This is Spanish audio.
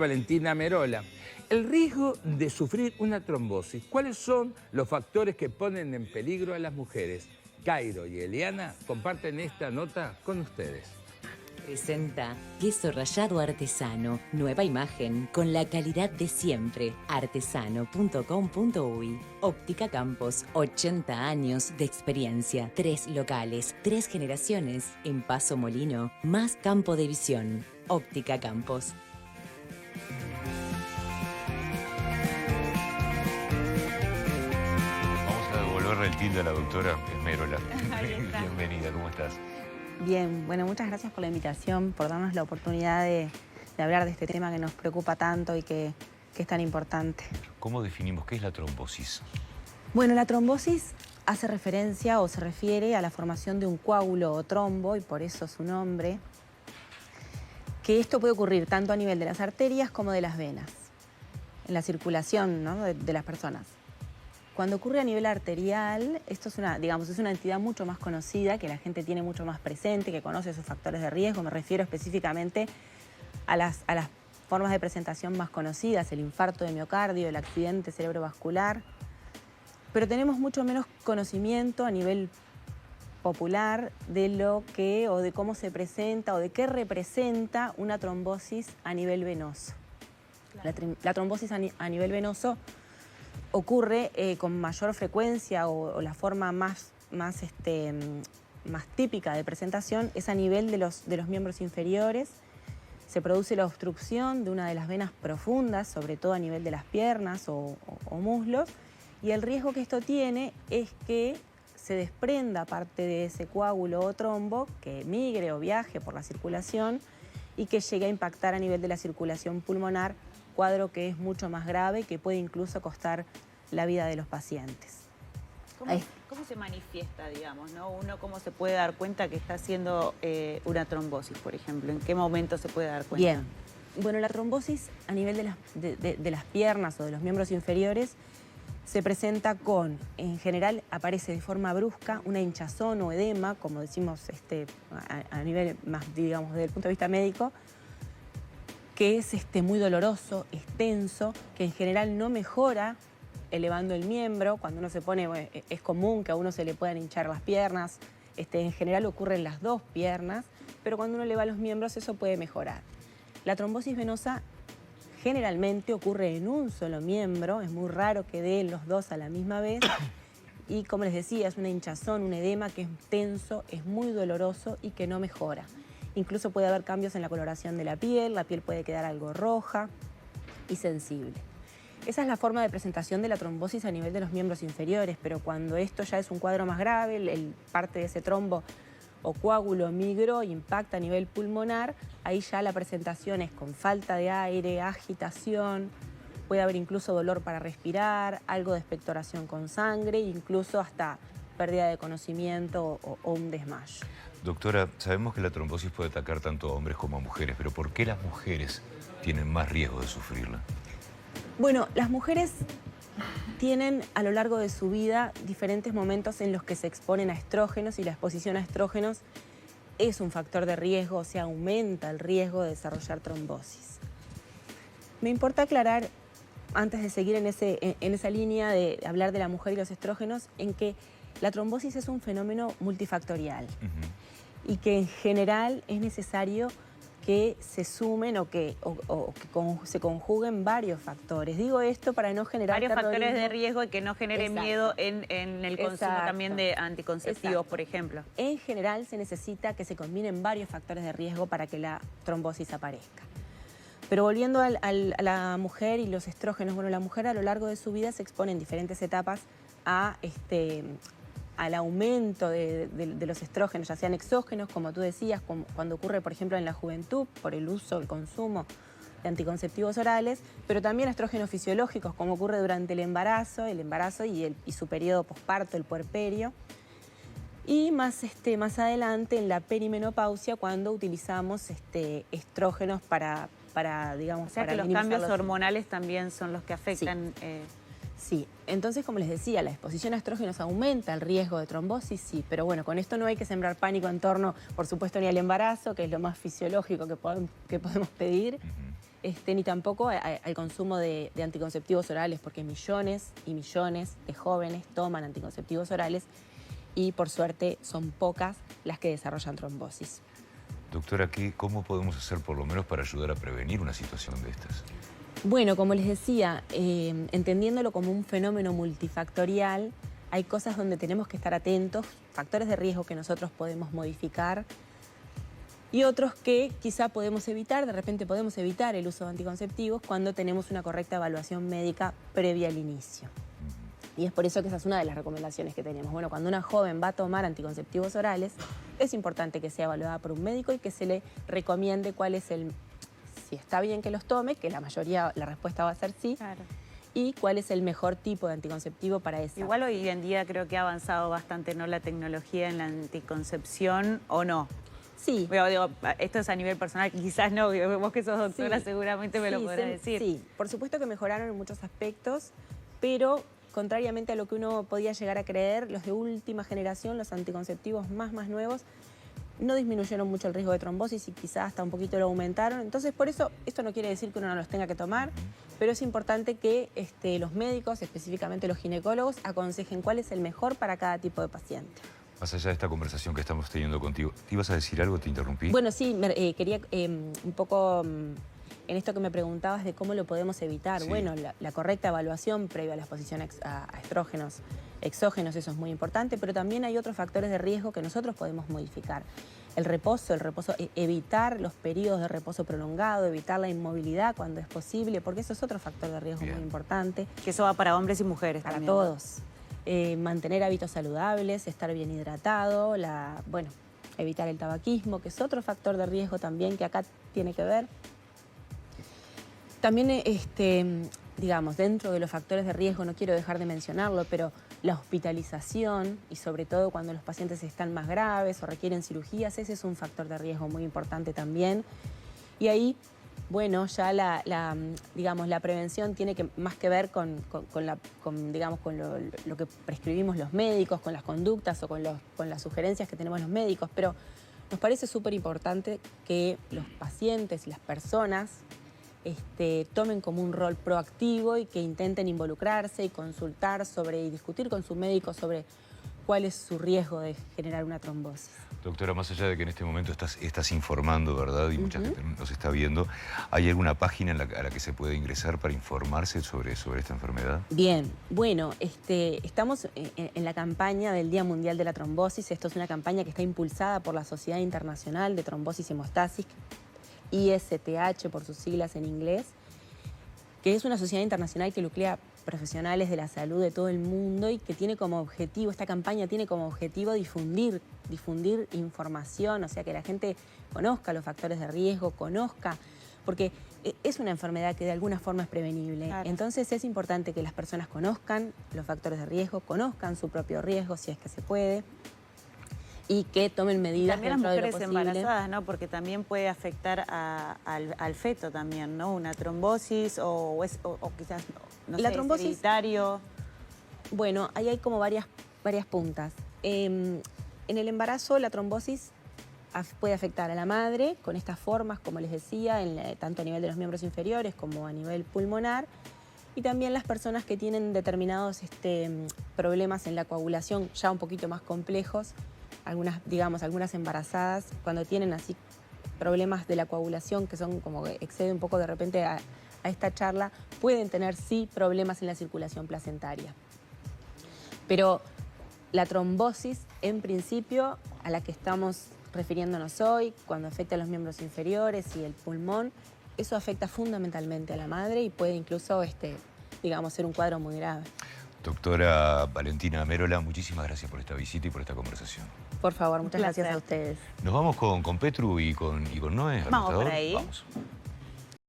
Valentina Merola. El riesgo de sufrir una trombosis. ¿Cuáles son los factores que ponen en peligro a las mujeres? Cairo y Eliana comparten esta nota con ustedes. Presenta queso rallado artesano, nueva imagen con la calidad de siempre. Artesano.com.uy. Óptica Campos, 80 años de experiencia, 3 locales, 3 generaciones. En Paso Molino, más campo de visión. Óptica Campos. Vamos a devolverle el tilde a la doctora Merola. Bienvenida, ¿cómo estás? Bien, bueno, muchas gracias por la invitación, por darnos la oportunidad de hablar de este tema que nos preocupa tanto y que es tan importante. ¿Cómo definimos qué es la trombosis? Bueno, la trombosis hace referencia o se refiere a la formación de un coágulo o trombo, y por eso su nombre, que esto puede ocurrir tanto a nivel de las arterias como de las venas, en la circulación, ¿no?, de las personas. Cuando ocurre a nivel arterial, esto es una entidad mucho más conocida, que la gente tiene mucho más presente, que conoce sus factores de riesgo. Me refiero específicamente a las formas de presentación más conocidas, el infarto de miocardio, el accidente cerebrovascular. Pero tenemos mucho menos conocimiento a nivel popular de lo que o de cómo se presenta o de qué representa una trombosis a nivel venoso. Claro. La trombosis a nivel venoso ocurre con mayor frecuencia o la forma más típica de presentación es a nivel de los miembros inferiores. Se produce la obstrucción de una de las venas profundas, sobre todo a nivel de las piernas o muslos, y el riesgo que esto tiene es que se desprenda parte de ese coágulo o trombo, que migre o viaje por la circulación y que llegue a impactar a nivel de la circulación pulmonar, cuadro que es mucho más grave, que puede incluso costar la vida de los pacientes. ¿Cómo se manifiesta, digamos, ¿no? Uno cómo se puede dar cuenta que está haciendo una trombosis, por ejemplo? ¿En qué momento se puede dar cuenta? Bien. Bueno, la trombosis a nivel de las piernas o de los miembros inferiores se presenta con, en general, aparece de forma brusca una hinchazón o edema, como decimos a nivel más, digamos, desde el punto de vista médico, que es muy doloroso, extenso, que en general no mejora elevando el miembro. Cuando uno se pone, es común que a uno se le puedan hinchar las piernas, en general ocurre en las dos piernas, pero cuando uno eleva los miembros eso puede mejorar. La trombosis venosa generalmente ocurre en un solo miembro, es muy raro que dé los dos a la misma vez, y como les decía, es una hinchazón, un edema que es tenso, es muy doloroso y que no mejora. Incluso puede haber cambios en la coloración de la piel puede quedar algo roja y sensible. Esa es la forma de presentación de la trombosis a nivel de los miembros inferiores, pero cuando esto ya es un cuadro más grave, parte de ese trombo o coágulo migró e impacta a nivel pulmonar, ahí ya la presentación es con falta de aire, agitación, puede haber incluso dolor para respirar, algo de expectoración con sangre, incluso hasta pérdida de conocimiento o un desmayo. Doctora, sabemos que la trombosis puede atacar tanto a hombres como a mujeres, pero ¿por qué las mujeres tienen más riesgo de sufrirla? Bueno, las mujeres tienen a lo largo de su vida diferentes momentos en los que se exponen a estrógenos, y la exposición a estrógenos es un factor de riesgo, o sea, aumenta el riesgo de desarrollar trombosis. Me importa aclarar, antes de seguir en esa línea de hablar de la mujer y los estrógenos, en que la trombosis es un fenómeno multifactorial y que en general es necesario que se sumen o que se conjuguen varios factores. Digo esto para no generar varios terrorismo. factores de riesgo y que no genere Exacto. Miedo en el consumo también de anticonceptivos, Exacto. por ejemplo. En general se necesita que se combinen varios factores de riesgo para que la trombosis aparezca. Pero volviendo a la mujer y los estrógenos, bueno, la mujer a lo largo de su vida se expone en diferentes etapas al aumento de los estrógenos, ya sean exógenos, como tú decías, cuando ocurre, por ejemplo, en la juventud, por el uso, el consumo de anticonceptivos orales, pero también estrógenos fisiológicos, como ocurre durante el embarazo y su periodo posparto, el puerperio. Y más adelante, en la perimenopausia, cuando utilizamos estrógenos para digamos, o sea, para que los cambios hormonales también son los que afectan. Sí, entonces, como les decía, la exposición a estrógenos aumenta el riesgo de trombosis, sí, pero bueno, con esto no hay que sembrar pánico en torno, por supuesto, ni al embarazo, que es lo más fisiológico que podemos pedir, ni tampoco al consumo de anticonceptivos orales, porque millones y millones de jóvenes toman anticonceptivos orales y por suerte son pocas las que desarrollan trombosis. Doctora, ¿cómo podemos hacer por lo menos para ayudar a prevenir una situación de estas? Bueno, como les decía, entendiéndolo como un fenómeno multifactorial, hay cosas donde tenemos que estar atentos, factores de riesgo que nosotros podemos modificar y otros que quizá podemos evitar. De repente podemos evitar el uso de anticonceptivos cuando tenemos una correcta evaluación médica previa al inicio. Y es por eso que esa es una de las recomendaciones que tenemos. Bueno, cuando una joven va a tomar anticonceptivos orales, es importante que sea evaluada por un médico y que se le recomiende cuál es si está bien que los tome, que la mayoría, la respuesta va a ser sí, Claro. y cuál es el mejor tipo de anticonceptivo para esa. Igual hoy en día creo que ha avanzado bastante, ¿no?, la tecnología en la anticoncepción, ¿o no? Sí. Pero, digo, esto es a nivel personal, quizás no, vos que sos doctora Sí. seguramente me lo podrás decir. Sí, por supuesto que mejoraron en muchos aspectos, pero contrariamente a lo que uno podía llegar a creer, los de última generación, los anticonceptivos más nuevos, no disminuyeron mucho el riesgo de trombosis y quizás hasta un poquito lo aumentaron. Entonces, por eso, esto no quiere decir que uno no los tenga que tomar, pero es importante que los médicos, específicamente los ginecólogos, aconsejen cuál es el mejor para cada tipo de paciente. Más allá de esta conversación que estamos teniendo contigo, ¿te ibas a decir algo? ¿Te interrumpí? Bueno, sí, quería un poco en esto que me preguntabas de cómo lo podemos evitar. Sí. Bueno, la correcta evaluación previa a la exposición a estrógenos exógenos, eso es muy importante, pero también hay otros factores de riesgo que nosotros podemos modificar. El reposo, evitar los periodos de reposo prolongado, evitar la inmovilidad cuando es posible, porque eso es otro factor de riesgo muy importante. Que eso va para hombres y mujeres Para también. todos. Mantener hábitos saludables, estar bien hidratado, evitar el tabaquismo, que es otro factor de riesgo también que acá tiene que ver. También, digamos, dentro de los factores de riesgo, no quiero dejar de mencionarlo, pero la hospitalización y sobre todo cuando los pacientes están más graves o requieren cirugías, ese es un factor de riesgo muy importante también. Y ahí, bueno, ya la prevención tiene más que ver con lo que prescribimos los médicos, con las conductas o con las sugerencias que tenemos los médicos, pero nos parece súper importante que los pacientes y las personas tomen como un rol proactivo y que intenten involucrarse y consultar y discutir con su médico sobre cuál es su riesgo de generar una trombosis. Doctora, más allá de que en este momento estás informando, ¿verdad? Y mucha gente nos está viendo, ¿hay alguna página a la que se puede ingresar para informarse sobre esta enfermedad? Bien, bueno, estamos en la campaña del Día Mundial de la Trombosis. Esto es una campaña que está impulsada por la Sociedad Internacional de Trombosis y Hemostasis, ISTH por sus siglas en inglés, que es una sociedad internacional que nuclea profesionales de la salud de todo el mundo y que tiene como objetivo, esta campaña tiene como objetivo difundir información, o sea, que la gente conozca los factores de riesgo, porque es una enfermedad que de alguna forma es prevenible. Claro. Entonces es importante que las personas conozcan los factores de riesgo, conozcan su propio riesgo si es que se puede, y que tomen medidas También las dentro de lo mujeres posible. embarazadas, ¿no? Porque también puede afectar al feto también, ¿no? Una trombosis o quizás, no La sé, trombosis- hereditario. Bueno, ahí hay como varias puntas. En el embarazo la trombosis puede afectar a la madre con estas formas, como les decía, tanto a nivel de los miembros inferiores como a nivel pulmonar. Y también las personas que tienen determinados problemas en la coagulación ya un poquito más complejos, algunas embarazadas, cuando tienen así problemas de la coagulación que son como que excede un poco de repente a esta charla, pueden tener sí problemas en la circulación placentaria. Pero la trombosis, en principio, a la que estamos refiriéndonos hoy, cuando afecta a los miembros inferiores y el pulmón, eso afecta fundamentalmente a la madre y puede incluso, ser un cuadro muy grave. Doctora Valentina Merola, muchísimas gracias por esta visita y por esta conversación. Por favor, muchas Un placer. gracias a ustedes. Nos vamos con Petru y con Noé. Vamos por anotador. ahí. Vamos.